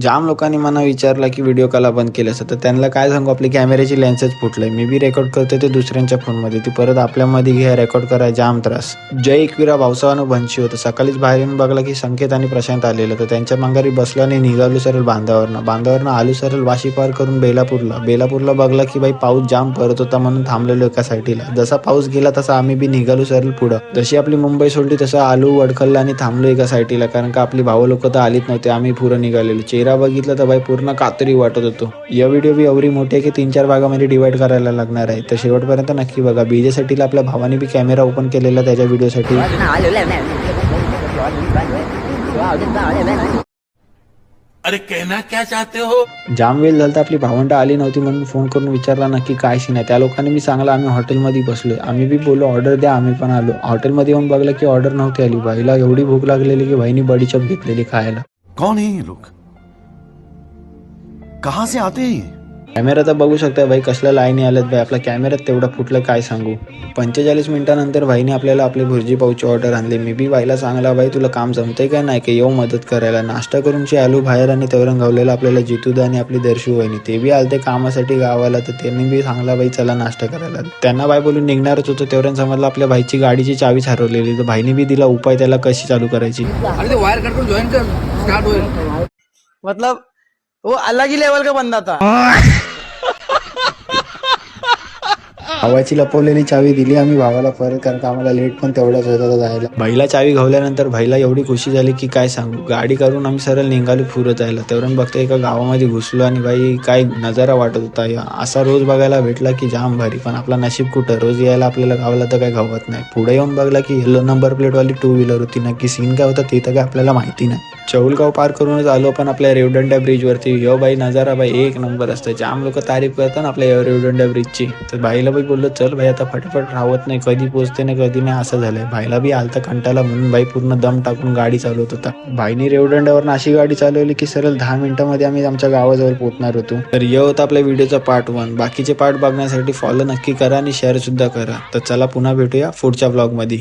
जाम लोकांनी मला विचारलं की व्हिडिओ कॉल बंद केलं असतं, तर त्यांना काय सांगू, आपली कॅमेऱ्याची लेन्सच फुटलंय. मी बी रेकॉर्ड करते ते दुसऱ्यांच्या फोनमध्ये, ती परत आपल्यामध्ये घ्या रेकॉर्ड करा, जाम त्रास. जय एकविरा भावसावानो भनशी होतं. सकाळीच बाहेर येऊन बघला की संकेत आणि प्रशांत आलेलं, तर त्यांच्या माघारी बसलो आणि निघालो सरळ बांधावरनं आलू सरळ वाशी पार करून बेलापूरला बघला की बाई पाऊस जाम पडत होता, म्हणून थांबलेलो एका साईडला. जसा पाऊस गेला तसा आम्ही बी निघालो सरळ पुढं. जशी आपली मुंबई सोडली तसं आलू वडखलला आणि थांबलो एका साईडला, कारण का आपली भाऊ लोक तर आलीच नव्हते. आम्ही पुढं निघालेलो. चेहरा बघितलं तर बाई पूर्ण कातरी वाटत होतो. या व्हिडिओ बी एवढी मोठी आहे की 3-4 भागामध्ये डिवाइड करायला लागणार आहे, तर शेवटपर्यंत नक्की बघा. बीजेसाठीला आपल्या भावाने बी कॅमेरा ओपन केलेला त्याच्या व्हिडिओसाठी. अरे कहना क्या चाहते हो? जाम वेळ झाला, आपली भावंड आली नव्हती म्हणून फोन करून विचारला नक्की काय सीन आहे. त्या लोकांनी मी सांगला आम्ही हॉटेलमध्ये बसलोय. आम्ही बी बोललो ऑर्डर द्या, आम्ही पण आलो. हॉटेलमध्ये येऊन बघलं की ऑर्डर नव्हती आली. भाईला एवढी भूक लागलेली की भाईनी बडीचप घेतलेली खायला. कौन है ये लोग? कहां से आते हैं ये? कॅमेरा तर बघू शकता भाई, कसल्या लाईनी आल्यात भाई. आपला कॅमेऱ्यात तेवढं फुटलं काय सांगू. 45 मिनिटानंतर भाईने आपल्याला आपली भुर्जी पावची ऑर्डर आणली. मी बी भाईला सांगला भाई तुला काम जमतंय काय नाही की येऊ मदत करायला. नाश्ता करूनची आलू बाहेर आणि तेवढं गावलेलं आपल्याला जितूदा आणि आपली दर्शू वहिनी ते बी आलते कामासाठी गावाला, तर त्यांनी बी सांगला भाई चला नाश्ता करायला. त्यांना बाय बोलून निघणारच होतं, तेवढ्यानं समजलं आपल्या भाईची गाडीची चावीच हरवलेली. तर भाईने बी दिला उपाय त्याला कशी चालू करायची. अरे तो वायर कट जॉइन कर, स्टार्ट होईल. मतलब वो अलग ही लेवल का बंदा था. भावाची लपवलेली चावी दिली आम्ही भावाला परत, कारण का आम्हाला लेट पण तेवढाच होता जायला. भाईला चावी घावल्यानंतर भाईला एवढी खुशी झाली की काय सांगू. गाडी करून आम्ही सरळ निघालो पुरं जायला. तेवढं बघतो एका गावामध्ये घुसलो आणि भाई काय नजारा वाटत होता. असा रोज बघायला भेटला की जाम भारी. पण आपला नशीब कुठं, रोज यायला आपल्याला गावाला तर काय गावत नाही. पुढे येऊन बघला की येलो नंबर प्लेटवाली 2 व्हीलर होती. नक्की सीन काय होता ते तर काय आपल्याला माहिती नाही. चौलगाव पार करूनच आलो पण आपल्या रेवदंडा ब्रिजवरती. यो बाई नजारा बाई एक नंबर असतं. जाम लोक तारीफ करतात ना आपल्या रेवदंडा ब्रिजची. तर भाईला बाई बोललो चल भाई आता फटाफट राहत नाही, कधी पोहोचते ना कधी नाही असं झालंय. भाईला बी आलता कंटाला म्हणून भाई पूर्ण दम टाकून गाडी चालवत होता. भाईने रेवदंड्यावर अशी गाडी चालवली की सरळ 10 मिनिटांमध्ये आम्ही आमच्या गावाजवळ पोहोचणार होतो. तर ये होता आपल्या व्हिडिओचा पार्ट 1. बाकीचे पार्ट बघण्यासाठी फॉलो नक्की करा आणि शेअर सुद्धा करा. तर चला पुन्हा भेटूया पुढच्या ब्लॉगमध्ये.